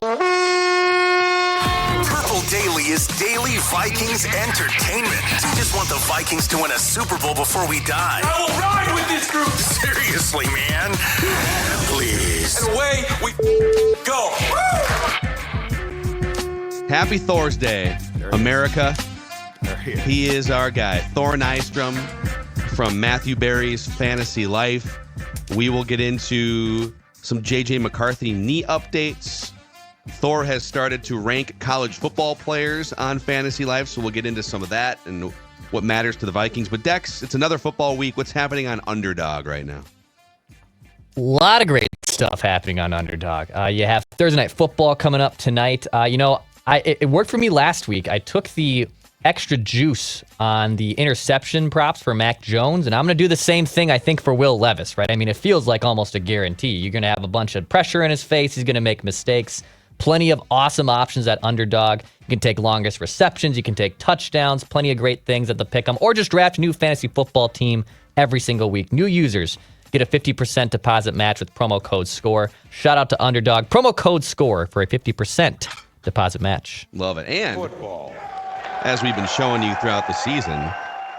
Purple Daily is daily Vikings entertainment. You just want the Vikings to win a Super Bowl before we die. I will ride with this group. Seriously, man. Please. And away we go. Happy Thorsday, America. He is our guy, Thor Nystrom from Matthew Berry's Fantasy Life. We will get into some JJ McCarthy knee updates. Thor has started to rank college football players on Fantasy Life, so we'll get into some of that and what matters to the Vikings. But Dex, it's another football week. What's happening on Underdog right now? A lot of great stuff happening on Underdog. You have Thursday Night Football coming up tonight. It worked for me last week. I took the extra juice on the interception props for Mac Jones, and I'm going to do the same thing, I think, for Will Levis, right? I mean, it feels like almost a guarantee. You're going to have a bunch of pressure in his face. He's going to make mistakes. Plenty of awesome options at Underdog. You can take longest receptions. You can take touchdowns. Plenty of great things at the pick'em, or just draft a new fantasy football team every single week. New users get a 50% deposit match with promo code SCORE. Shout out to Underdog. Promo code SCORE for a 50% deposit match. Love it. And as we've been showing you throughout the season,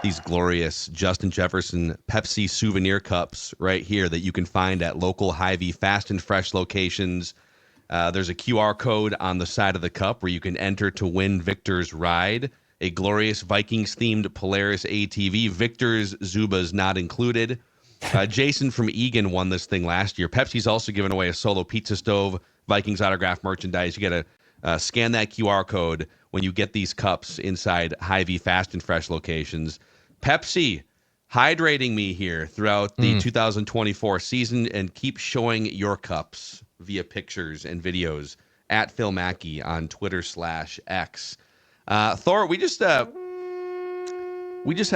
these glorious Justin Jefferson Pepsi souvenir cups right here that you can find at local Hy-Vee fast and fresh locations. There's a QR code on the side of the cup where you can enter to win Victor's ride, a glorious Vikings-themed Polaris ATV. Victor's Zubas not included. Jason from Egan won this thing last year. Pepsi's also given away a solo pizza stove, Vikings autograph merchandise. You got to scan that QR code when you get these cups inside Hy-Vee fast and fresh locations. Pepsi hydrating me here throughout the 2024 season, and keep showing your cups via pictures and videos at Phil Mackey on Twitter/X. Thor, we just had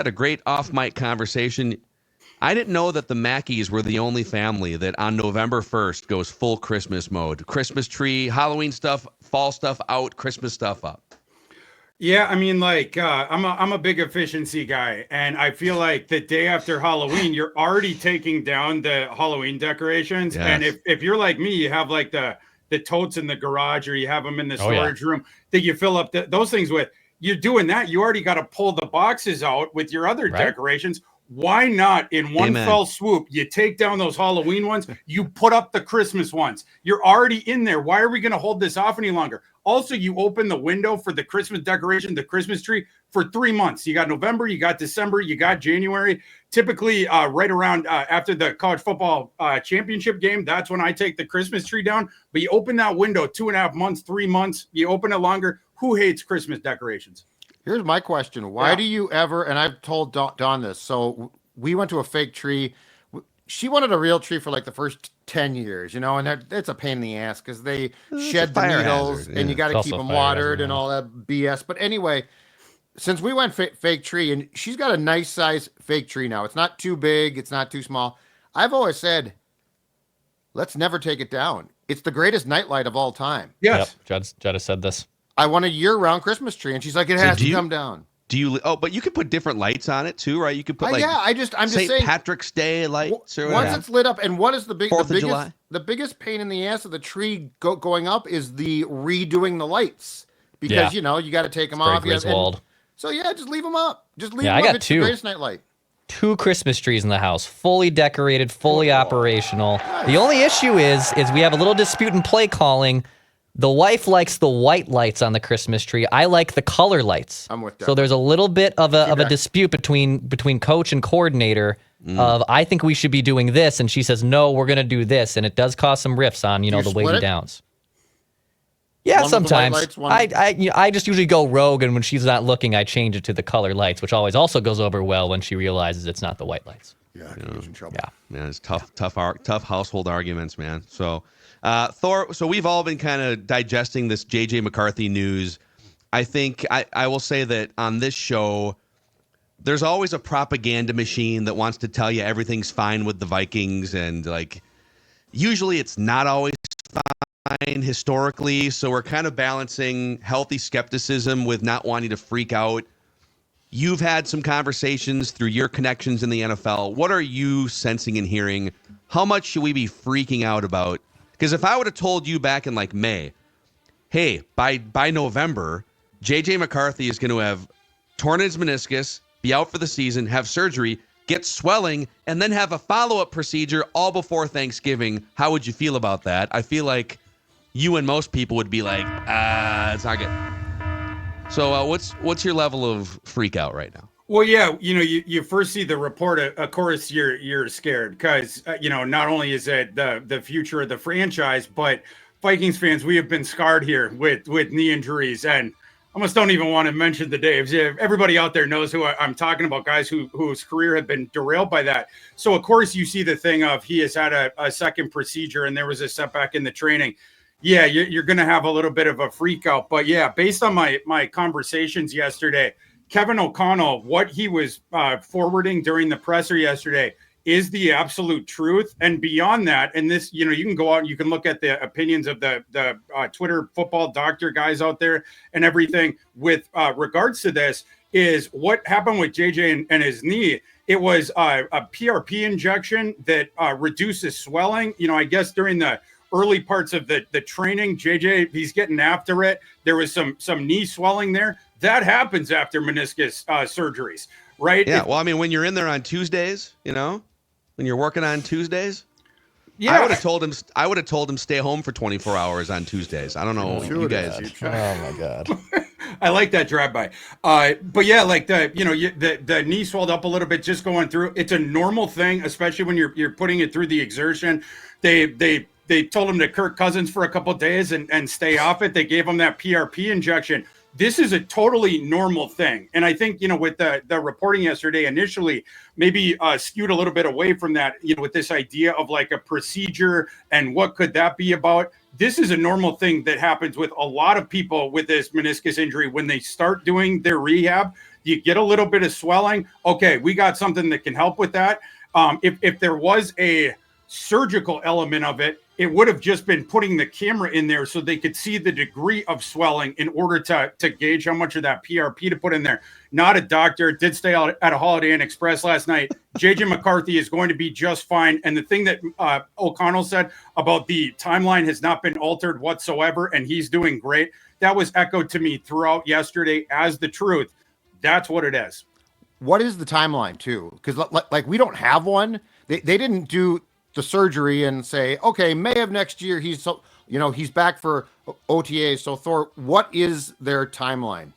a great off-mic conversation. I didn't know that the Mackeys were the only family that on November 1st goes full Christmas mode. Christmas tree, Halloween stuff, fall stuff out, Christmas stuff up. Yeah, I mean, I'm a big efficiency guy, and I feel like the day after Halloween, you're already taking down the Halloween decorations. Yes. And if you're like me, you have like the totes in the garage, or you have them in the storage room that you fill up those things with. You're doing that. You already got to pull the boxes out with your other decorations. Why not in one fell swoop? You take down those Halloween ones, you put up the Christmas ones. You're already in there. Why are we going to hold this off any longer? Also, you open the window for the Christmas decoration, the Christmas tree, for 3 months. You got November, you got December, you got January. Typically, right around after the college football championship game, that's when I take the Christmas tree down. But you open that window 2.5 months, 3 months. You open it longer. Who hates Christmas decorations? Here's my question. Why do you ever, and I've told Dawn this, so we went to a fake tree. She wanted a real tree for like the first 10 years, and it's a pain in the ass because they shed the needles and you got to keep them watered and all that BS. But anyway, since we went fake tree, and she's got a nice size fake tree now. It's not too big. It's not too small. I've always said, let's never take it down. It's the greatest nightlight of all time. Yes. Yep, Judd has said this. I want a year-round Christmas tree, and she's like, it has to come down. Do you? Oh, but you could put different lights on it too, right? You could put I'm just saying Patrick's Day lights or once it's lit up. And what is the biggest pain in the ass of the tree going up is the redoing the lights, because you got to take them off. So just leave them up. Just leave them up. It's the greatest nightlight. 2 Christmas trees in the house, fully decorated, fully operational. Nice. The only issue is we have a little dispute in play calling. The wife likes the white lights on the Christmas tree. I like the color lights. I'm with that. So there's a little bit of a dispute between coach and coordinator of, I think we should be doing this, and she says, no, we're going to do this, and it does cause some riffs on, the wavy downs. Yeah, one sometimes. I just usually go rogue, and when she's not looking, I change it to the color lights, which always also goes over well when she realizes it's not the white lights. Yeah, I can get in trouble. Yeah, man, it's tough household arguments, man. So, Thor, so we've all been kind of digesting this JJ McCarthy news. I think I will say that on this show, there's always a propaganda machine that wants to tell you everything's fine with the Vikings, and usually it's not always fine historically. So we're kind of balancing healthy skepticism with not wanting to freak out. You've had some conversations through your connections in the NFL. What are you sensing and hearing? How much should we be freaking out about? Because if I would have told you back in May hey, by November, JJ McCarthy is going to have torn his meniscus, be out for the season, have surgery, get swelling, and then have a follow-up procedure all before Thanksgiving. How would you feel about that? I feel like you and most people would be like, it's not good. So what's your level of freak out right now? Well, yeah, you first see the report. Of course, you're scared because not only is it the future of the franchise, but Vikings fans, we have been scarred here with knee injuries, and almost don't even want to mention the names. Everybody out there knows who I'm talking about, guys whose career have been derailed by that. So of course you see the thing of he has had a second procedure and there was a setback in the training. Yeah, you're going to have a little bit of a freak out, but yeah, based on my conversations yesterday. Kevin O'Connell, what he was forwarding during the presser yesterday is the absolute truth. And beyond that, and this, you can go out and you can look at the opinions of the Twitter football doctor guys out there and everything with regards to this is what happened with JJ and his knee. It was a PRP injection that reduces swelling. I guess during the early parts of the training, JJ, he's getting after it. There was some knee swelling there. That happens after meniscus surgeries, right? Yeah. Well, I mean, when you're in there on Tuesdays, when you're working on Tuesdays, yeah. I would have told him stay home for 24 hours on Tuesdays. I don't know, you guys. Oh my God. I like that drive-by. But yeah, like the knee swelled up a little bit just going through. It's a normal thing, especially when you're putting it through the exertion. They told him to Kirk Cousins for a couple of days and stay off it. They gave him that PRP injection. This is a totally normal thing. And I think, with the reporting yesterday initially maybe skewed a little bit away from that, with this idea of like a procedure and what could that be about. This is a normal thing that happens with a lot of people with this meniscus injury. When they start doing their rehab, you get a little bit of swelling. Okay, we got something that can help with that. If there was a surgical element of it, it would have just been putting the camera in there so they could see the degree of swelling in order to gauge how much of that PRP to put in there. Not a doctor. Did stay out at a Holiday Inn Express last night. JJ McCarthy is going to be just fine. And the thing that O'Connell said about the timeline has not been altered whatsoever, and he's doing great. That was echoed to me throughout yesterday as the truth. That's what it is. What is the timeline too? Because like we don't have one. They didn't do the surgery and say, okay, May of next year, he's back for OTA. So Thor, what is their timeline?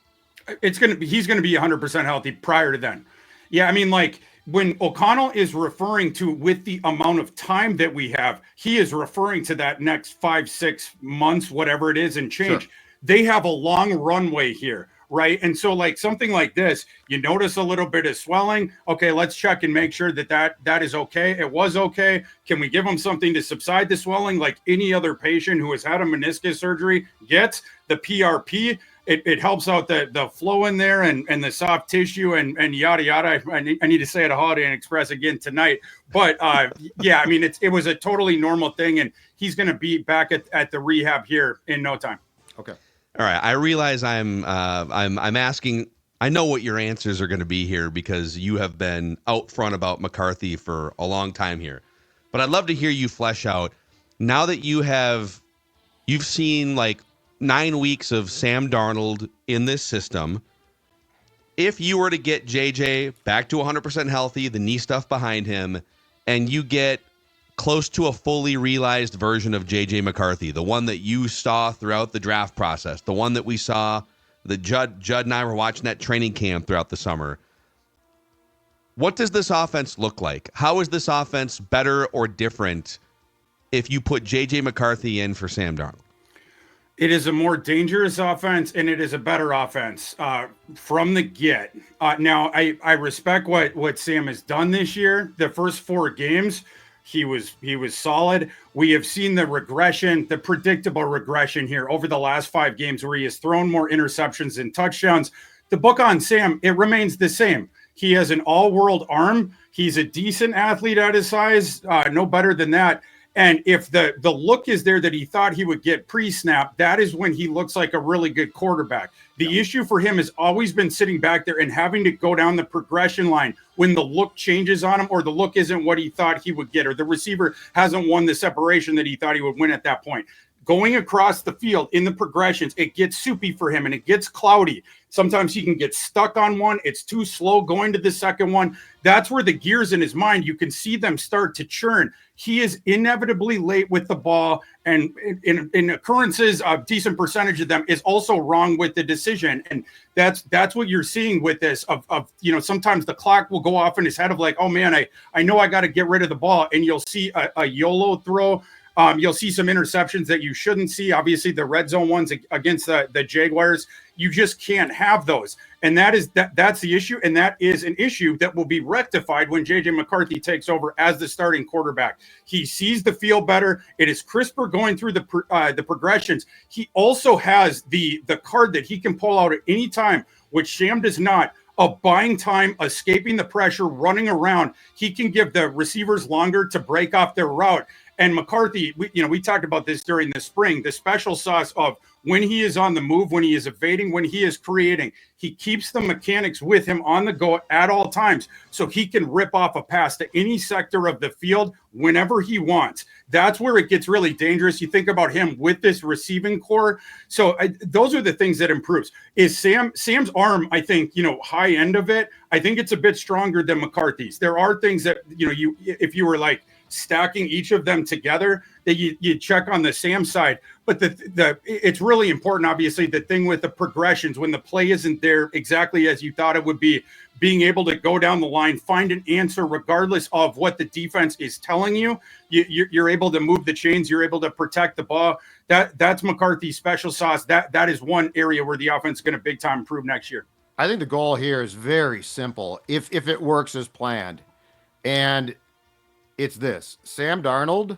He's going to be 100% healthy prior to then. Yeah. I mean, like when O'Connell is referring to with the amount of time that we have, he is referring to that next 5-6 months, whatever it is, and change. Sure. They have a long runway here. Right. And so like something like this, you notice a little bit of swelling. Okay, let's check and make sure that is okay. It was okay. Can we give them something to subside the swelling like any other patient who has had a meniscus surgery gets? The PRP, it helps out the flow in there and the soft tissue and yada, yada. I need to say it at Holiday Inn Express again tonight. But yeah, I mean, it was a totally normal thing. And he's going to be back at the rehab here in no time. Okay. All right, I realize I'm asking. I know what your answers are going to be here because you have been out front about McCarthy for a long time here. But I'd love to hear you flesh out now that you've seen like 9 weeks of Sam Darnold in this system. If you were to get JJ back to 100% healthy, the knee stuff behind him, and you get close to a fully realized version of JJ McCarthy, the one that you saw throughout the draft process, the one that we saw, that Judd and I were watching that training camp throughout the summer. What does this offense look like? How is this offense better or different if you put JJ McCarthy in for Sam Darnold? It is a more dangerous offense, and it is a better offense from the get. Now, I respect what Sam has done this year. The first 4 games, he was solid. We have seen the regression, the predictable regression here over the last 5 games where he has thrown more interceptions than touchdowns. The book on Sam, it remains the same. He has an all-world arm. He's a decent athlete at his size, no better than that. And if the look is there that he thought he would get pre-snap, that is when he looks like a really good quarterback. The issue for him has always been sitting back there and having to go down the progression line when the look changes on him or the look isn't what he thought he would get or the receiver hasn't won the separation that he thought he would win at that point. going across the field in the progressions, it gets soupy for him and it gets cloudy. Sometimes he can get stuck on one. It's too slow going to the second one. That's where the gears in his mind, you can see them start to churn. He is inevitably late with the ball, and in occurrences, a decent percentage of them is also wrong with the decision. And that's what you're seeing with this of sometimes the clock will go off in his head of like, oh man, I know I got to get rid of the ball. And you'll see a YOLO throw. You'll see some interceptions that you shouldn't see. Obviously, the red zone ones against the Jaguars, you just can't have those. And that's the issue. And that is an issue that will be rectified when JJ McCarthy takes over as the starting quarterback. He sees the field better. It is crisper going through the progressions. He also has the card that he can pull out at any time, which Sam does not. Of buying time, escaping the pressure, running around. He can give the receivers longer to break off their route. And McCarthy, we talked about this during the spring, the special sauce of when he is on the move, when he is evading, when he is creating, he keeps the mechanics with him on the go at all times so he can rip off a pass to any sector of the field whenever he wants. That's where it gets really dangerous. You think about him with this receiving core. So those are the things that improves. Is Sam's arm, I think, high end of it, I think it's a bit stronger than McCarthy's. There are things that, if you were like, stacking each of them together that you check on the Sam side. But it's really important, obviously, the thing with the progressions, when the play isn't there exactly as you thought it would be, being able to go down the line, find an answer regardless of what the defense is telling you. You're able to move the chains. You're able to protect the ball. That's McCarthy's special sauce. That is one area where the offense is going to big time improve next year. I think the goal here is very simple if it works as planned. And it's this. Sam Darnold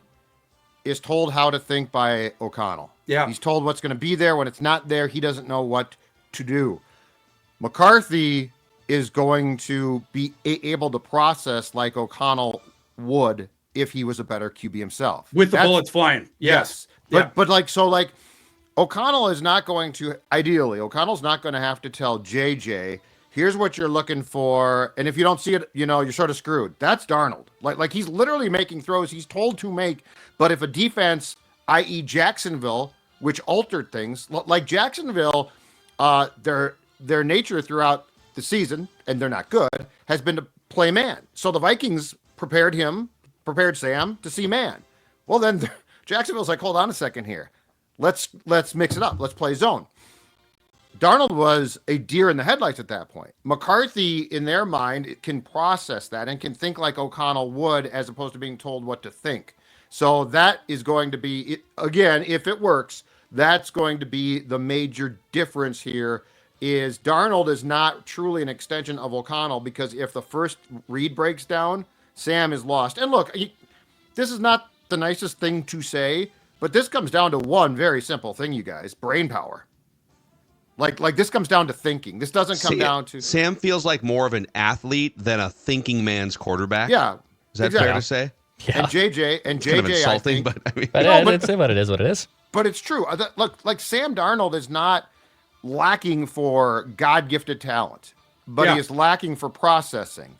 is told how to think by O'Connell. Yeah. He's told what's going to be there. When it's not there, he doesn't know what to do. McCarthy is going to be able to process like O'Connell would if he was a better QB himself. With the bullets flying. Yes. But O'Connell is not going to, ideally, O'Connell's not going to have to tell JJ, here's what you're looking for, and if you don't see it, you're sort of screwed. That's Darnold. Like he's literally making throws he's told to make, but if a defense, i.e. Jacksonville, which altered things, like Jacksonville, their nature throughout the season, and they're not good, has been to play man. So the Vikings prepared Sam to see man. Well, then Jacksonville's like, hold on a second here. Let's mix it up. Let's play zone. Darnold was a deer in the headlights at that point. McCarthy, in their mind, can process that and can think like O'Connell would, as opposed to being told what to think. So that is going to be, again, if it works, that's going to be the major difference here. Is Darnold is not truly an extension of O'Connell, because if the first read breaks down, Sam is lost. And look, this is not the nicest thing to say, but this comes down to one very simple thing, you guys: brain power. Like this comes down to thinking. This doesn't come down to... Sam feels like more of an athlete than a thinking man's quarterback. Yeah. Is that fair to say? Yeah. And JJ, kind of insulting, I think, but I mean... But I'd say what it is, what it is. But it's true. Look, like Sam Darnold is not lacking for God-gifted talent, but he is lacking for processing.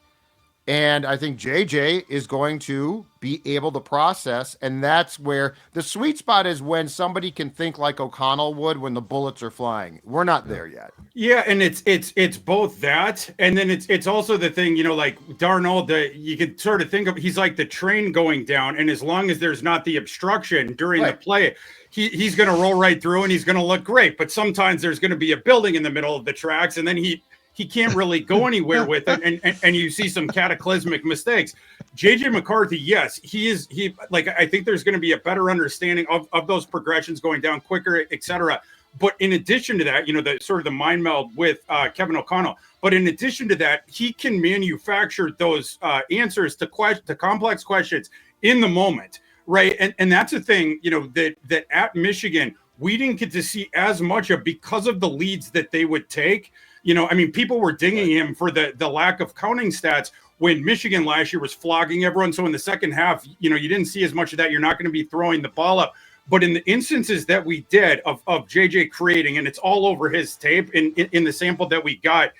And I think JJ is going to be able to process, and that's where the sweet spot is, when somebody can think like O'Connell would when the bullets are flying. We're not there yet. Yeah, and it's both that, and then it's also the thing, like Darnold, you could sort of think of, he's like the train going down, and as long as there's not the obstruction during the play, he's going to roll right through and he's going to look great. But sometimes there's going to be a building in the middle of the tracks, and then he can't really go anywhere with it, and you see some cataclysmic mistakes. JJ McCarthy, yes, I think there's going to be a better understanding of those progressions going down quicker, etc. But in addition to that, the sort of the mind meld with Kevin O'Connell. But in addition to that, he can manufacture those answers to complex questions in the moment, right? And that's a thing, that at Michigan we didn't get to see as much of, because of the leads that they would take. People were dinging him for the lack of counting stats when Michigan last year was flogging everyone. So in the second half, you didn't see as much of that. You're not going to be throwing the ball up. But in the instances that we did of JJ creating, and it's all over his tape in the sample that we got,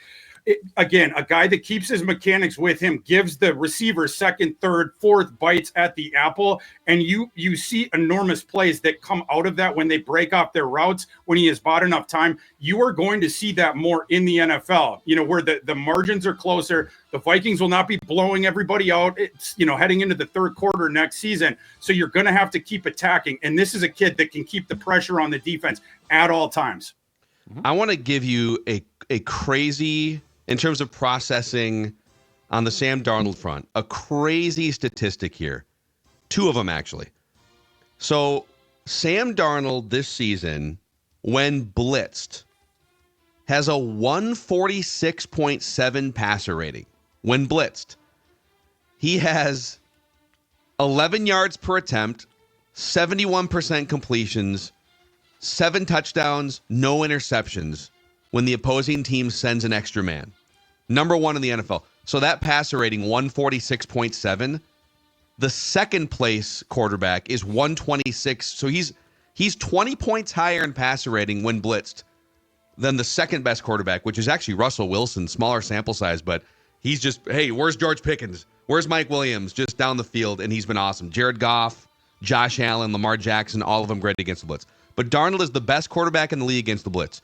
again, a guy that keeps his mechanics with him, gives the receiver second, third, fourth bites at the apple, and you see enormous plays that come out of that when they break off their routes, when he has bought enough time. You are going to see that more in the NFL, where the margins are closer. The Vikings will not be blowing everybody out, heading into the third quarter next season. So you're going to have to keep attacking. And this is a kid that can keep the pressure on the defense at all times. I want to give you a crazy, in terms of processing on the Sam Darnold front, a crazy statistic here. Two of them, actually. So Sam Darnold this season, when blitzed, has a 146.7 passer rating. When blitzed, he has 11 yards per attempt, 71% completions, 7 touchdowns, no interceptions when the opposing team sends an extra man. Number 1 in the NFL. So that passer rating, 146.7. The second place quarterback is 126. So he's 20 points higher in passer rating when blitzed than the second best quarterback, which is actually Russell Wilson. Smaller sample size, but he's just, hey, where's George Pickens? Where's Mike Williams? Just down the field, and he's been awesome. Jared Goff, Josh Allen, Lamar Jackson, all of them great against the blitz. But Darnold is the best quarterback in the league against the blitz.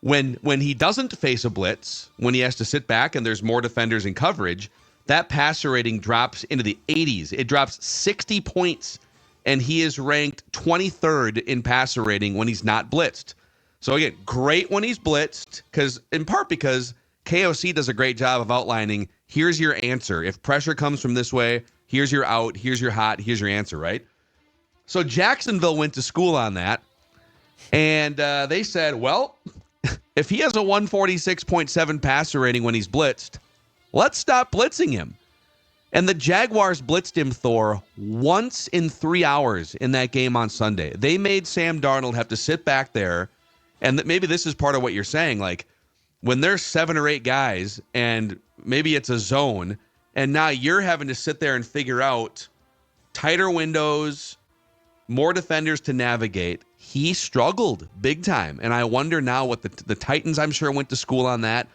When he doesn't face a blitz, when he has to sit back and there's more defenders in coverage, that passer rating drops into the 80s. It drops 60 points, and he is ranked 23rd in passer rating when he's not blitzed. So again, great when he's blitzed, in part because KOC does a great job of outlining, here's your answer. If pressure comes from this way, here's your out, here's your hot, here's your answer, right? So Jacksonville went to school on that, and they said, well, if he has a 146.7 passer rating when he's blitzed, let's stop blitzing him. And the Jaguars blitzed him, Thor, once in 3 hours in that game on Sunday. They made Sam Darnold have to sit back there, and maybe this is part of what you're saying, like, when there's 7 or 8 guys, and maybe it's a zone, and now you're having to sit there and figure out tighter windows, more defenders to navigate. He struggled big time, and I wonder now what the Titans, I'm sure, went to school on that.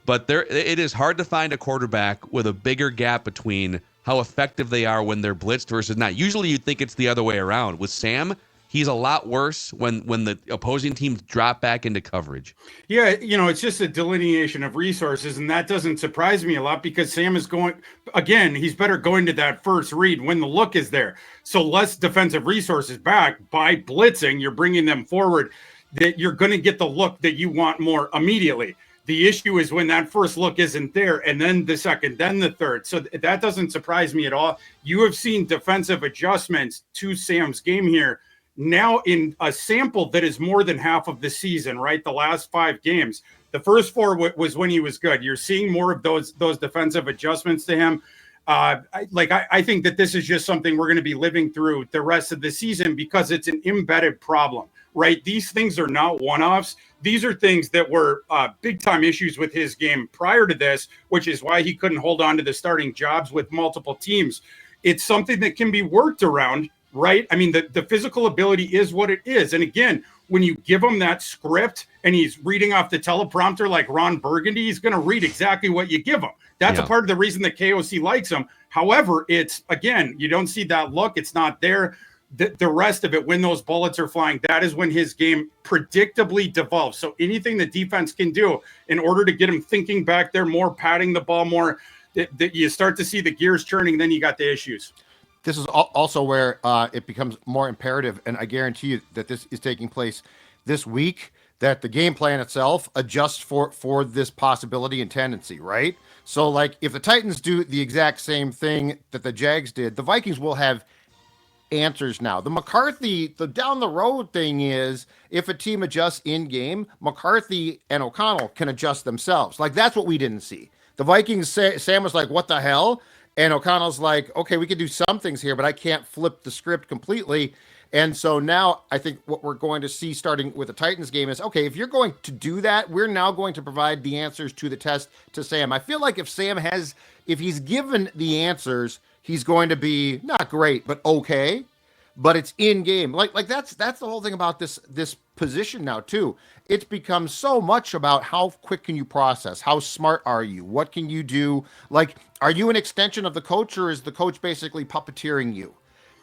But it is hard to find a quarterback with a bigger gap between how effective they are when they're blitzed versus not. Usually you'd think it's the other way around. With Sam, he's a lot worse when the opposing teams drop back into coverage. Yeah, it's just a delineation of resources, and that doesn't surprise me a lot because Sam is he's better going to that first read when the look is there. So less defensive resources back by blitzing, you're bringing them forward, that you're going to get the look that you want more immediately. The issue is when that first look isn't there, and then the second, then the third. So that doesn't surprise me at all. You have seen defensive adjustments to Sam's game here now in a sample that is more than half of the season, right? The last 5 games. The first 4 was when he was good. You're seeing more of those defensive adjustments to him. I think that this is just something we're going to be living through the rest of the season because it's an embedded problem, right? These things are not one-offs. These are things that were big-time issues with his game prior to this, which is why he couldn't hold on to the starting jobs with multiple teams. It's something that can be worked around, right? I mean, the physical ability is what it is. And again, when you give him that script and he's reading off the teleprompter like Ron Burgundy, he's going to read exactly what you give him. That's a part of the reason that KOC likes him. However, it's, again, you don't see that look. It's not there. The rest of it, when those bullets are flying, that is when his game predictably devolves. So anything the defense can do in order to get him thinking back there more, patting the ball more, that you start to see the gears churning, then you got the issues. This is also where it becomes more imperative, and I guarantee you that this is taking place this week, that the game plan itself adjusts for this possibility and tendency, right? So, like, if the Titans do the exact same thing that the Jags did, the Vikings will have answers now. The McCarthy, the down the road thing is, if a team adjusts in game, McCarthy and O'Connell can adjust themselves. Like, that's what we didn't see. The Vikings, Sam was like, what the hell? And O'Connell's like, okay, we can do some things here, but I can't flip the script completely. And so now I think what we're going to see starting with the Titans game is, okay, if you're going to do that, we're now going to provide the answers to the test to Sam. I feel like if he's given the answers, he's going to be not great, but okay. but it's in game. Like that's the whole thing about this position now too. It's become so much about how quick can you process, how smart are you, what can you do? Like, are you an extension of the coach, or is the coach basically puppeteering you?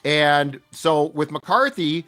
And so with McCarthy,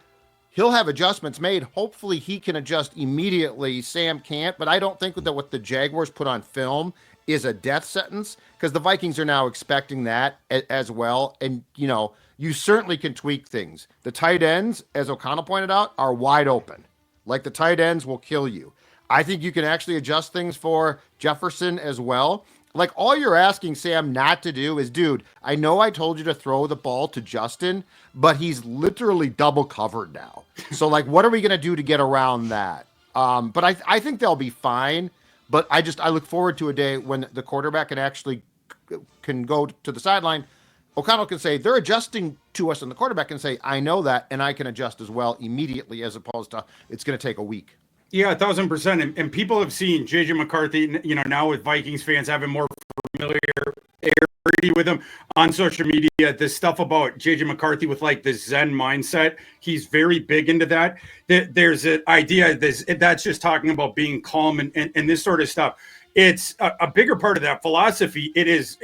he'll have adjustments made. Hopefully he can adjust immediately. Sam can't, but I don't think that what the Jaguars put on film is a death sentence, because the Vikings are now expecting that as well. And, you certainly can tweak things. The tight ends, as O'Connell pointed out, are wide open. Like, the tight ends will kill you. I think you can actually adjust things for Jefferson as well. Like, all you're asking Sam not to do is, dude, I know I told you to throw the ball to Justin, but he's literally double covered now. So, like, what are we going to do to get around that? But I think they'll be fine. But I look forward to a day when the quarterback can go to the sideline. O'Connell can say, they're adjusting to us, and the quarterback can say, I know that, and I can adjust as well immediately, as opposed to it's going to take a week. Yeah, 1,000%. And people have seen JJ McCarthy, now with Vikings fans having more familiarity with him on social media. This stuff about JJ McCarthy with like the Zen mindset, he's very big into that. There's an idea that's just talking about being calm and this sort of stuff. It's a bigger part of that philosophy. It is,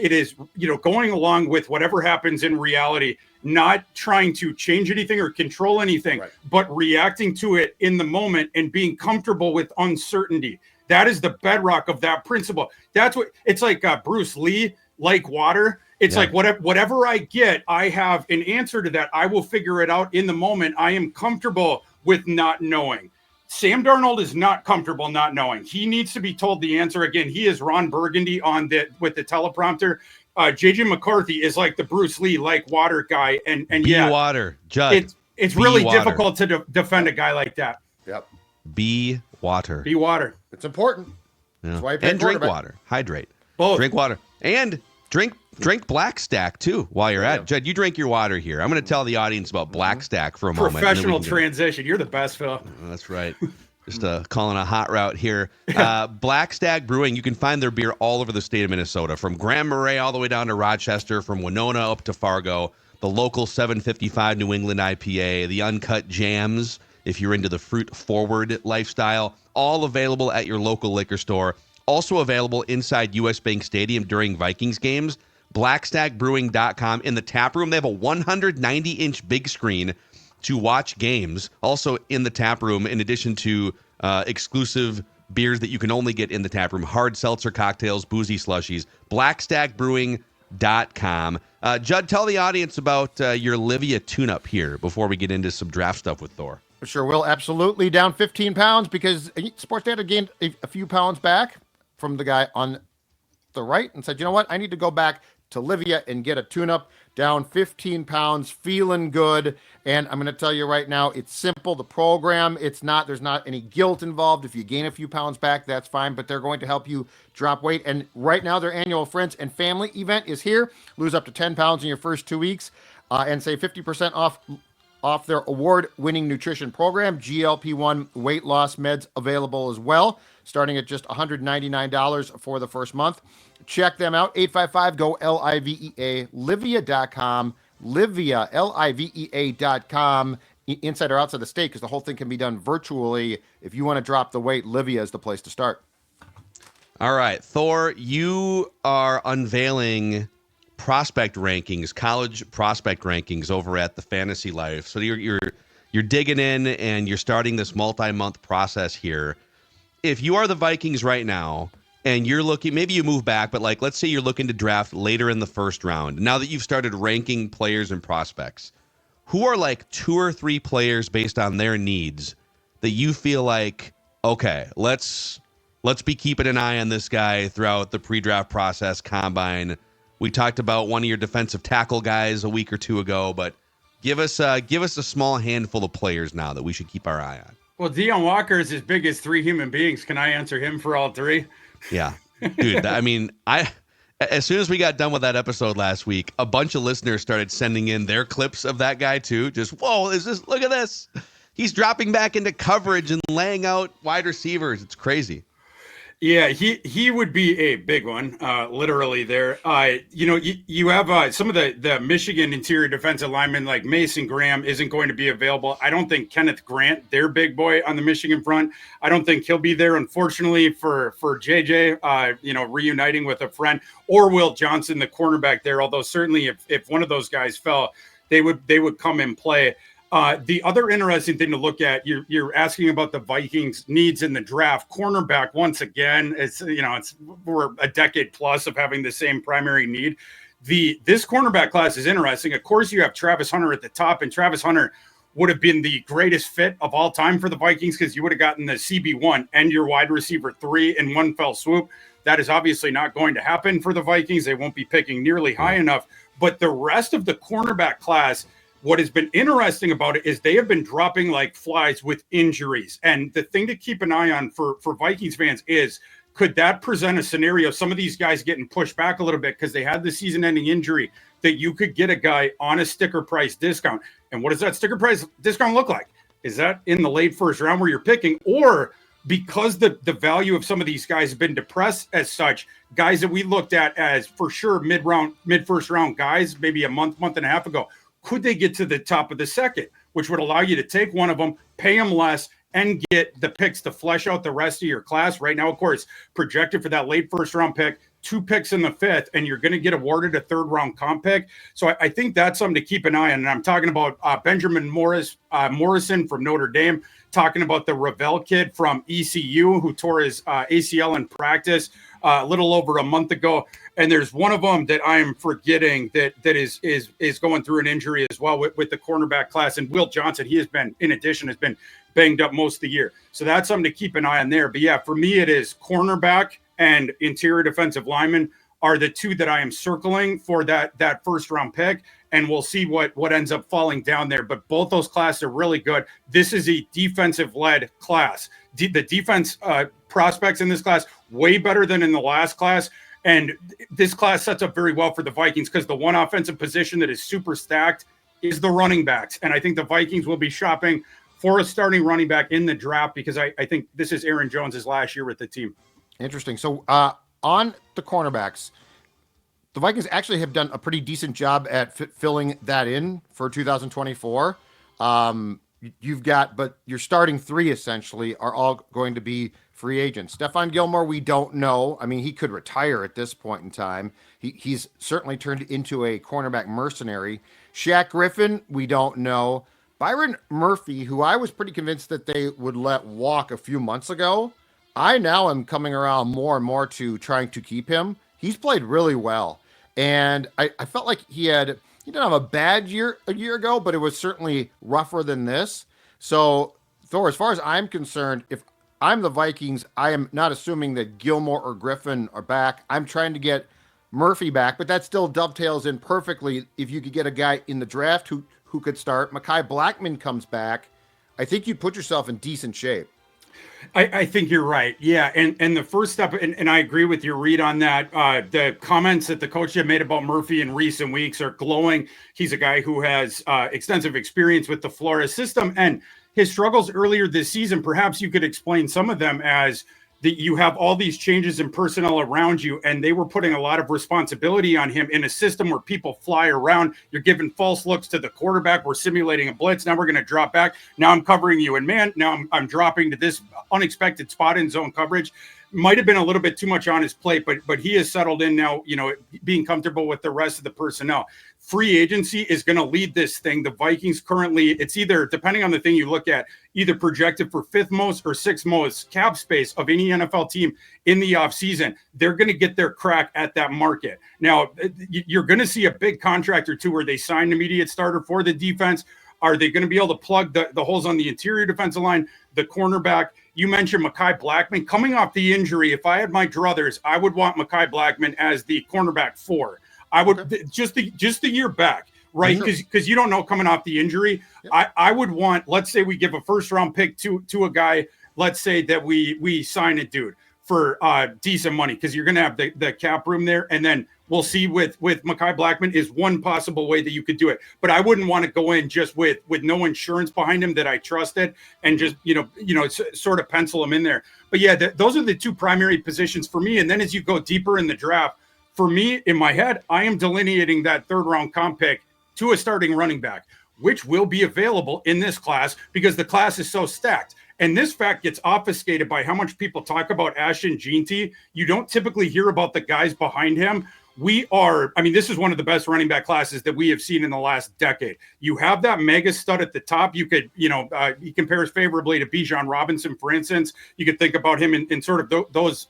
going along with whatever happens in reality, not trying to change anything or control anything, right, but reacting to it in the moment and being comfortable with uncertainty. That is the bedrock of that principle. That's what it's like. Bruce Lee, like water. It's like whatever I get, I have an answer to that. I will figure it out in the moment. I am comfortable with not knowing. Sam Darnold is not comfortable not knowing. He needs to be told the answer. Again, he is Ron Burgundy with the teleprompter. JJ McCarthy is like the Bruce Lee, like water guy. And water, Judd. It's really difficult to defend a guy like that. Yep. Be water. Be water. It's important. Yeah. That's why and drink water. Hydrate. Both. Drink water. And drink Black Stack too while you're at it. Judd, you drink your water here. I'm going to tell the audience about Black Stack for a moment. Professional transition. You're the best, Phil. That's right. Just calling a hot route here. Black Stag Brewing, you can find their beer all over the state of Minnesota, from Grand Marais all the way down to Rochester, from Winona up to Fargo, the local 755 New England IPA, the Uncut Jams, if you're into the fruit-forward lifestyle, all available at your local liquor store. Also available inside U.S. Bank Stadium during Vikings games. BlackStagBrewing.com. In the tap room, they have a 190-inch big screen to watch games. Also in the tap room, in addition to exclusive beers that you can only get in the tap room, hard seltzer cocktails, boozy slushies. BlackStagBrewing.com. Judd, tell the audience about your Livia tune-up here before we get into some draft stuff with Thor. Sure will. Absolutely. Down 15 pounds because Sports Data gained a few pounds back from the guy on the right and said, you know what? I need to go back to Livia and get a tune-up. Down 15 pounds, feeling good. And I'm going to tell you right now, it's simple. The program, there's not any guilt involved. If you gain a few pounds back, that's fine, but they're going to help you drop weight. And right now, their annual Friends and Family event is here. Lose up to 10 pounds in your first 2 weeks and save 50% off their award-winning nutrition program. GLP-1 weight loss meds available as well, starting at just $199 for the first month. Check them out, 855-GO-LIVEA, Livia.com, Livia, Livea.com, inside or outside the state, because the whole thing can be done virtually. If you want to drop the weight, Livia is the place to start. All right, Thor, you are unveiling prospect rankings, college prospect rankings over at the Fantasy Life. So you're digging in and you're starting this multi-month process here. If you are the Vikings right now and you're looking, maybe you move back, but like, let's say you're looking to draft later in the first round. Now that you've started ranking players and prospects, who are like 2 or 3 players based on their needs that you feel like, okay, let's be keeping an eye on this guy throughout the pre-draft process, combine. We talked about one of your defensive tackle guys a week or 2 ago, but give us a small handful of players now that we should keep our eye on. Well, Deion Walker is as big as 3 human beings. Can I answer him for all 3? Yeah, dude. I mean, as soon as we got done with that episode last week, a bunch of listeners started sending in their clips of that guy too. Just, whoa, look at this. He's dropping back into coverage and laying out wide receivers. It's crazy. Yeah, he would be a big one, literally there. You have some of the Michigan interior defensive linemen like Mason Graham isn't going to be available. I don't think Kenneth Grant, their big boy on the Michigan front, I don't think he'll be there, unfortunately, for JJ, reuniting with a friend, or Will Johnson, the cornerback there. Although certainly if one of those guys fell, they would come and play. The other interesting thing to look at, you're asking about the Vikings needs in the draft. Cornerback, once again, we're a decade plus of having the same primary need. This cornerback class is interesting. Of course, you have Travis Hunter at the top, and Travis Hunter would have been the greatest fit of all time for the Vikings because you would have gotten the CB1 and your wide receiver 3 in one fell swoop. That is obviously not going to happen for the Vikings. They won't be picking nearly high enough. But the rest of the cornerback class, what has been interesting about it is they have been dropping like flies with injuries. And the thing to keep an eye on for Vikings fans is, could that present a scenario, some of these guys getting pushed back a little bit because they had the season-ending injury, that you could get a guy on a sticker price discount? And what does that sticker price discount look like? Is that in the late first round where you're picking? Or because the value of some of these guys have been depressed as such, guys that we looked at as for sure mid-first round guys, maybe a month and a half ago, could they get to the top of the second, which would allow you to take one of them, pay them less, and get the picks to flesh out the rest of your class? Right now, of course, projected for that late first round pick, 2 picks in the 5th, and you're going to get awarded a 3rd round comp pick. So I think that's something to keep an eye on. And I'm talking about Benjamin Morrison from Notre Dame, talking about the Ravel kid from ECU who tore his ACL in practice a little over a month ago. And there's one of them that I am forgetting that is going through an injury as well with the cornerback class. And Will Johnson, he has been banged up most of the year. So that's something to keep an eye on there. But yeah, for me, it is cornerback and interior defensive lineman are the two that I am circling for that first round pick. And we'll see what ends up falling down there. But both those classes are really good. This is a defensive-led class. The defense prospects in this class, way better than in the last class. And this class sets up very well for the Vikings because the one offensive position that is super stacked is the running backs. And I think the Vikings will be shopping for a starting running back in the draft because I think this is Aaron Jones's last year with the team. Interesting. So on the cornerbacks, the Vikings actually have done a pretty decent job at filling that in for 2024. But your starting 3 essentially are all going to be free agents. Stephon Gilmore, we don't know. I mean, he could retire at this point in time. He's certainly turned into a cornerback mercenary. Shaq Griffin, we don't know. Byron Murphy, who I was pretty convinced that they would let walk a few months ago, I now am coming around more and more to trying to keep him. He's played really well. And I felt like he didn't have a bad year a year ago, but it was certainly rougher than this. So, Thor, as far as I'm concerned, if I'm the Vikings, I am not assuming that Gilmore or Griffin are back. I'm trying to get Murphy back, but that still dovetails in perfectly if you could get a guy in the draft who could start. Mekhi Blackman comes back. I think you put yourself in decent shape. I think you're right. Yeah. And the first step, and I agree with your read on that. The comments that the coach had made about Murphy in recent weeks are glowing. He's a guy who has extensive experience with the Flores system, and his struggles earlier this season, perhaps you could explain some of them as that you have all these changes in personnel around you, and they were putting a lot of responsibility on him in a system where people fly around. You're giving false looks to the quarterback. We're simulating a blitz. Now we're going to drop back. Now I'm covering you in man. Now I'm dropping to this unexpected spot in zone coverage. Might have been a little bit too much on his plate, but he has settled in now, being comfortable with the rest of the personnel. Free agency is going to lead this thing. The Vikings currently, it's either, depending on the thing you look at, either projected for 5th most or 6th most cap space of any NFL team in the offseason. They're going to get their crack at that market. Now, you're going to see a big contract or two where they sign an immediate starter for the defense. Are they going to be able to plug the holes on the interior defensive line, the cornerback? You mentioned Mekhi Blackman coming off the injury. If I had my druthers, I would want Mekhi Blackman as the cornerback 4. I would just the year back, right? Because you don't know coming off the injury. Yep. I would want, let's say we give a 1st round pick to a guy. Let's say that we sign a dude for decent money because you're going to have the cap room there, and then we'll see with Mekhi Blackmon is one possible way that you could do it. But I wouldn't want to go in just with no insurance behind him that I trusted and just, sort of pencil him in there. But yeah, those are the two primary positions for me. And then as you go deeper in the draft, for me, in my head, I am delineating that third round comp pick to a starting running back, which will be available in this class because the class is so stacked. And this fact gets obfuscated by how much people talk about Ashton Jeanty. You don't typically hear about the guys behind him. This is one of the best running back classes that we have seen in the last decade. You have that mega stud at the top. You could, he compares favorably to Bijan Robinson, for instance. You could think about him in sort of those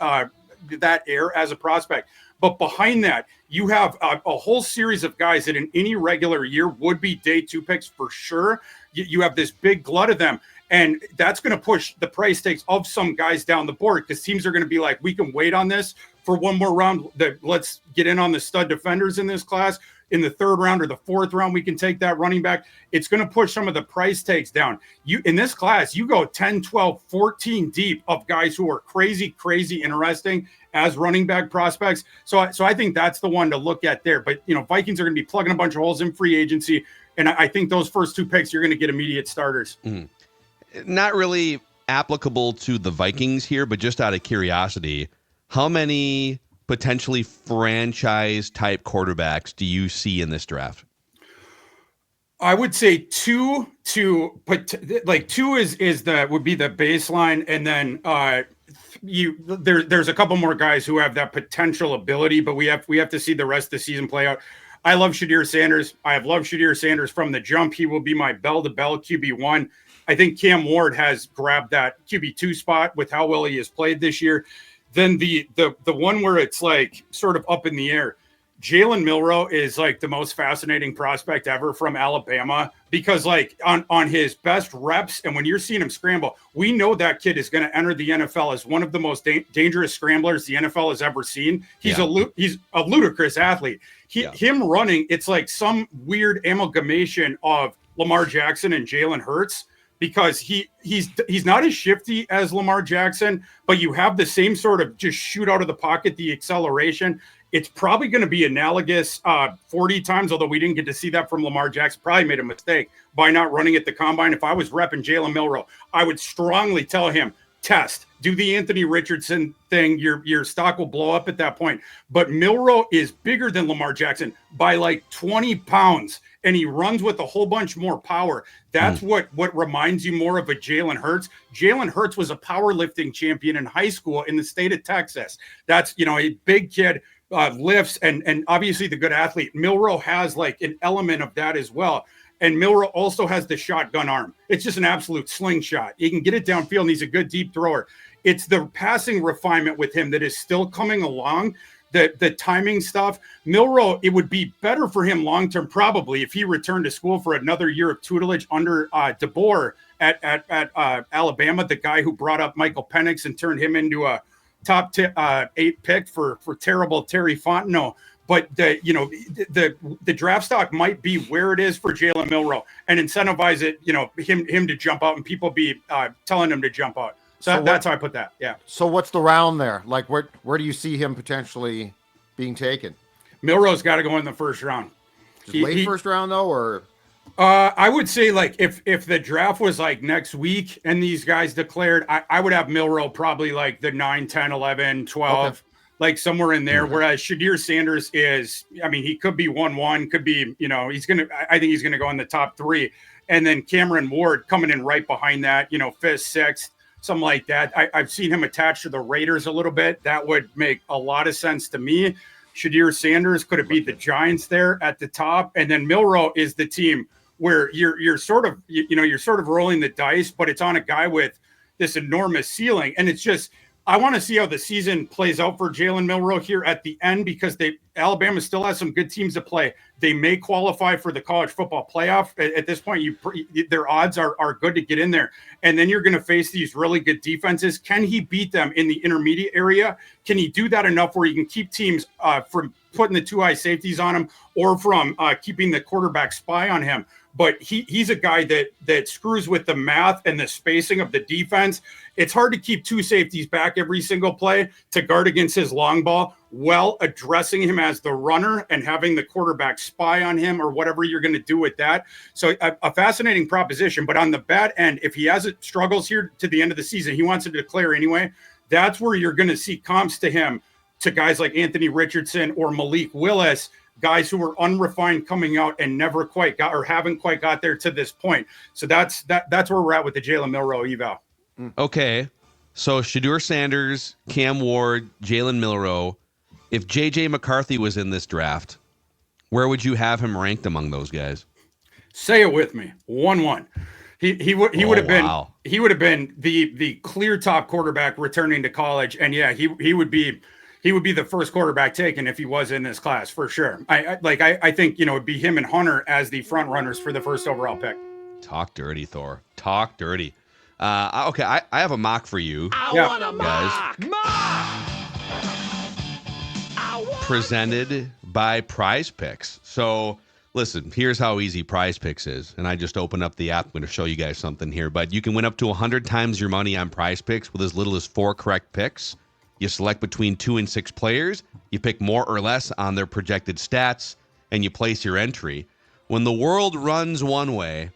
that air as a prospect. But behind that, you have a whole series of guys that in any regular year would be day 2 picks for sure. You have this big glut of them. And that's going to push the price tags of some guys down the board because teams are going to be like, we can wait on this for one more round. Let's get in on the stud defenders in this class. In the 3rd round or the 4th round, we can take that running back. It's going to push some of the price tags down. In this class, you go 10, 12, 14 deep of guys who are crazy interesting as running back prospects. So I think that's the one to look at there. But, Vikings are going to be plugging a bunch of holes in free agency. And I think those first 2 picks, you're going to get immediate starters. Mm. Not really applicable to the Vikings here, but just out of curiosity, how many potentially franchise type quarterbacks do you see in this draft? I would say 2 would be the baseline. And then there's a couple more guys who have that potential ability, but we have to see the rest of the season play out. I love Shadir Sanders. I have loved Shadir Sanders from the jump. He will be my bell-to-bell QB1. I think Cam Ward has grabbed that QB2 spot with how well he has played this year. Then the one where it's like sort of up in the air, Jalen Milroe is like the most fascinating prospect ever from Alabama because like on his best reps and when you're seeing him scramble, we know that kid is going to enter the NFL as one of the most dangerous scramblers the NFL has ever seen. He's a ludicrous athlete. Him running, it's like some weird amalgamation of Lamar Jackson and Jalen Hurts. Because he's not as shifty as Lamar Jackson, but you have the same sort of just shoot out of the pocket, the acceleration. It's probably going to be analogous 40 times, although we didn't get to see that from Lamar Jackson. Probably made a mistake by not running at the combine. If I was repping Jalen Milroe, I would strongly tell him, test, do the Anthony Richardson thing. Your stock will blow up at that point. But Milroe is bigger than Lamar Jackson by like 20 pounds. And he runs with a whole bunch more power. That's what reminds you more of a Jalen Hurts. Jalen Hurts was a powerlifting champion in high school in the state of Texas. That's, a big kid, lifts, and obviously the good athlete. Milroe has like an element of that as well. And Milroe also has the shotgun arm. It's just an absolute slingshot. He can get it downfield, and he's a good deep thrower. It's the passing refinement with him that is still coming along. The timing stuff, Milroe, it would be better for him long-term probably if he returned to school for another year of tutelage under DeBoer at Alabama, the guy who brought up Michael Penix and turned him into a top 8 pick for terrible Terry Fontenot. But the draft stock might be where it is for Jalen Milroe and incentivize it, him to jump out and people be telling him to jump out. So that's how I put that. Yeah. So what's the round there? Like where do you see him potentially being taken? Milroe's got to go in the first round. Late first round though, or? I would say like if the draft was like next week and these guys declared, I would have Milroe probably like the 9, 10, 11, 12, okay. Like somewhere in there. Whereas Shadir Sanders is, he could be 1-1, could be, I think he's going to go in the top 3. And then Cameron Ward coming in right behind that, 5th, 6th. Something like that. I've seen him attached to the Raiders a little bit. That would make a lot of sense to me. Shadir Sanders could have beat the Giants there at the top, and then Milroe is the team where you're sort of rolling the dice, but it's on a guy with this enormous ceiling, and it's just I want to see how the season plays out for Jalen Milroe here at the end because Alabama still has some good teams to play. They may qualify for the college football playoff. At this point, their odds are good to get in there. And then you're going to face these really good defenses. Can he beat them in the intermediate area? Can he do that enough where he can keep teams from putting the 2 high safeties on him or from keeping the quarterback spy on him? but he's a guy that screws with the math and the spacing of the defense. It's hard to keep two safeties back every single play to guard against his long ball while addressing him as the runner and having the quarterback spy on him or whatever you're going to do with that. So a fascinating proposition. But on the bad end, if he has struggles here to the end of the season, he wants to declare anyway. That's where you're going to see comps to him, to guys like Anthony Richardson or Malik Willis, guys who were unrefined coming out and never quite got or haven't quite got there to this point. So that's where we're at with the Jalen Milroe eval. Okay. So Shedeur Sanders, Cam Ward, Jalen Milroe. If JJ McCarthy was in this draft, where would you have him ranked among those guys? Say it with me. 1-1. He would have been the clear top quarterback returning to college. And yeah, he would be the first quarterback taken if he was in this class for sure. I think, it'd be him and Hunter as the front runners for the first overall pick. Talk dirty, Thor. Talk dirty. Okay, I have a mock for you. want a guys. Presented by Prize Picks. So listen, here's how easy Prize Picks is. And I just opened up the app. I'm going to show you guys something here. But you can win up to 100 times your money on Prize Picks with as little as 4 correct picks. You select between 2 and 6 players. You pick more or less on their projected stats, and you place your entry. When the world runs one way,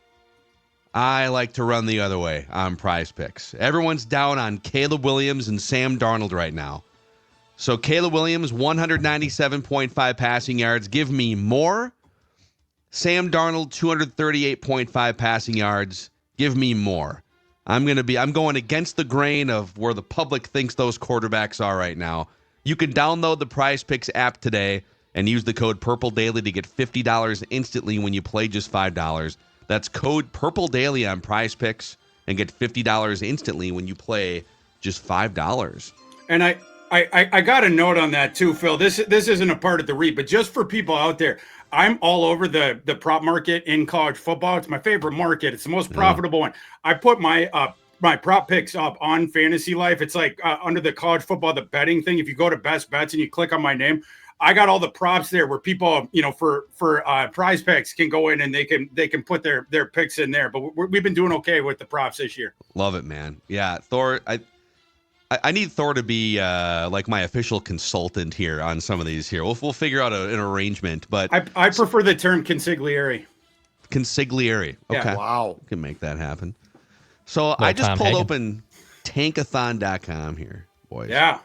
I like to run the other way on Prize Picks. Everyone's down on Caleb Williams and Sam Darnold right now. So Caleb Williams, 197.5 passing yards. Give me more. Sam Darnold, 238.5 passing yards. Give me more. I'm going against the grain of where the public thinks those quarterbacks are right now. You can download the Prize Picks app today and use the code PurpleDaily to get $50 instantly when you play just $5. That's code PurpleDaily on Prize Picks and get $50 instantly when you play just $5. And I got a note on that too, Phil. This isn't a part of the read, but just for people out there, I'm all over the prop market in college football. It's my favorite market. It's the most profitable one. I put my prop picks up on Fantasy Life. It's like under the college football, the betting thing. If you go to Best Bets and you click on my name, I got all the props there where people, for Prize Picks can go in and they can put their picks in there. But we've been doing okay with the props this year. Love it, man. Yeah, Thor. I need Thor to be like my official consultant here on some of these here. We'll figure out an arrangement, but I prefer the term consigliere. Consigliere. Okay. Yeah. Wow. We can make that happen. So I just pulled open tankathon.com here, boys. Yeah.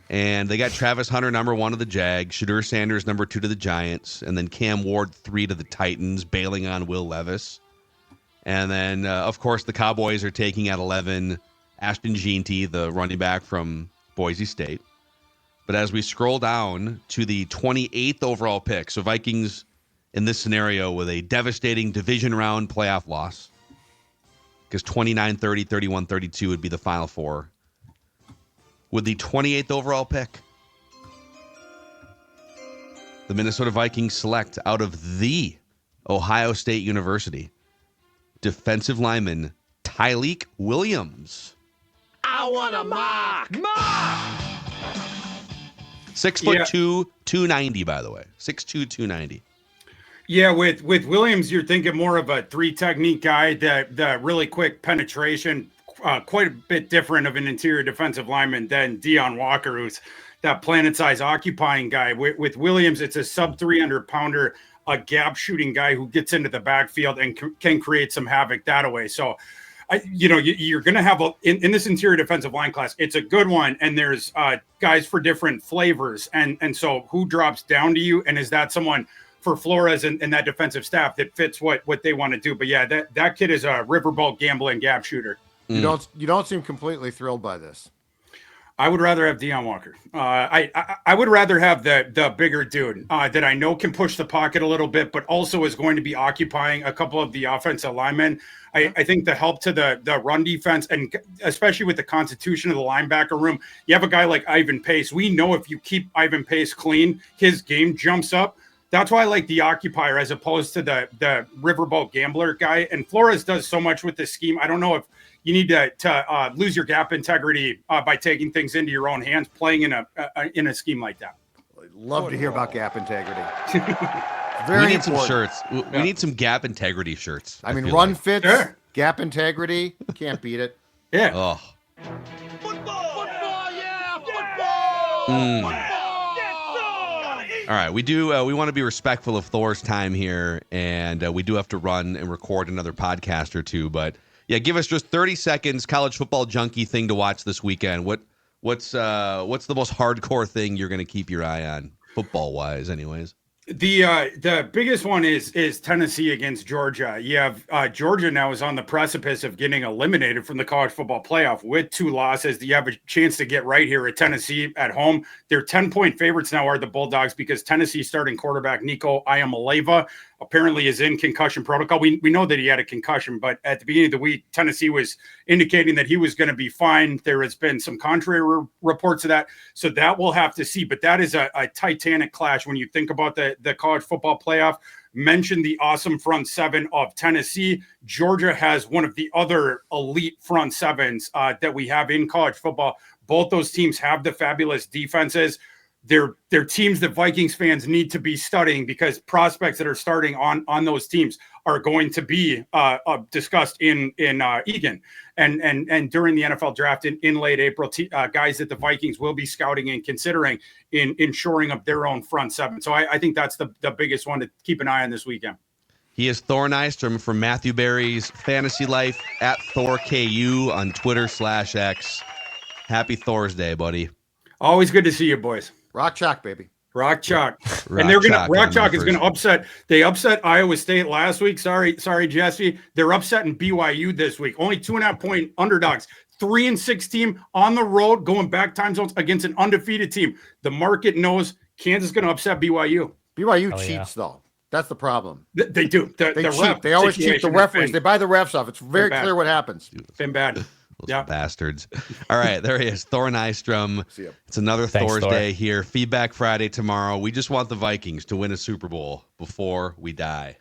And they got Travis Hunter, number 1 to the Jags, Shedeur Sanders, number 2 to the Giants, and then Cam Ward, 3 to the Titans, bailing on Will Levis. And then, of course, the Cowboys are taking at 11 Ashton Jeanty, the running back from Boise State. But as we scroll down to the 28th overall pick, so Vikings in this scenario with a devastating division round playoff loss, because 29-30, 31-32 would be the final 4. With the 28th overall pick, the Minnesota Vikings select out of the Ohio State University defensive lineman Tyleik Williams. I want a mock. 6'2", 290, by the way. 6'2", 290. Yeah, with Williams, you're thinking more of a 3 technique guy, that really quick penetration, quite a bit different of an interior defensive lineman than Deion Walker, who's that planet-size occupying guy. With Williams, it's a sub-300 pounder, a gap shooting guy who gets into the backfield and can create some havoc that way. So, you're going to have in this interior defensive line class, it's a good one. And there's guys for different flavors. And so who drops down to you? And is that someone for Flores and that defensive staff that fits what they want to do? But yeah, that kid is a riverboat gambling gap shooter. You don't seem completely thrilled by this. I would rather have Deion Walker. I would rather have the bigger dude that I know can push the pocket a little bit, but also is going to be occupying a couple of the offensive linemen. I think the help to the run defense, and especially with the constitution of the linebacker room, you have a guy like Ivan Pace. We know if you keep Ivan Pace clean, his game jumps up. That's why I like the occupier as opposed to the riverboat gambler guy. And Flores does so much with this scheme. I don't know if you need to lose your gap integrity by taking things into your own hands, playing in a scheme like that. Love to hear about gap integrity. Very we need some important. shirts. We need some Gap Integrity shirts. I mean, feel run like. fits, Sure. Gap Integrity, can't beat it. Yeah. Oh. Football, yeah, football! Football! Yes, All right, we do. We want to be respectful of Thor's time here, and we do have to run and record another podcast or two. But yeah, give us just 30 seconds. College football junkie thing to watch this weekend. What's the most hardcore thing you're going to keep your eye on, football wise, anyways? The biggest one is Tennessee against Georgia. You have Georgia now is on the precipice of getting eliminated from the college football playoff with 2 losses. You have a chance to get right here at Tennessee at home. Their 10-point favorites now are the Bulldogs because Tennessee starting quarterback Nico Iamaleava apparently is in concussion protocol. We know that he had a concussion, but at the beginning of the week, Tennessee was indicating that he was going to be fine. There has been some contrary reports of that, so that we'll have to see. But that is a titanic clash when you think about the college football playoff. Mentioned the awesome front seven of Tennessee. Georgia has one of the other elite front sevens that we have in college football. Both those teams have the fabulous defenses. They're teams that Vikings fans need to be studying because prospects that are starting on those teams are going to be discussed in Egan and during the NFL draft in late April. Guys that the Vikings will be scouting and considering in shoring up their own front seven. So I think that's the biggest one to keep an eye on this weekend. He is Thor Nystrom from Matthew Berry's Fantasy Life at ThorKU on Twitter/X. Happy Thorsday, buddy. Always good to see you, boys. Rock chalk, baby. Rock Chalk. And they're going to, Rock Chalk is going to upset. They upset Iowa State last week. Sorry, Jesse. They're upsetting BYU this week. Only 2.5-point underdogs. 3-6 team on the road, going back time zones against an undefeated team. The market knows Kansas is going to upset BYU. BYU cheats, though. That's the problem. They do. They cheat. They always cheat the referees. They buy the refs off. It's very clear what happens. Been bad. Those bastards. All right, there he is, Thor Nystrom. It's another Thorsday here. Feedback Friday tomorrow. We just want the Vikings to win a Super Bowl before we die.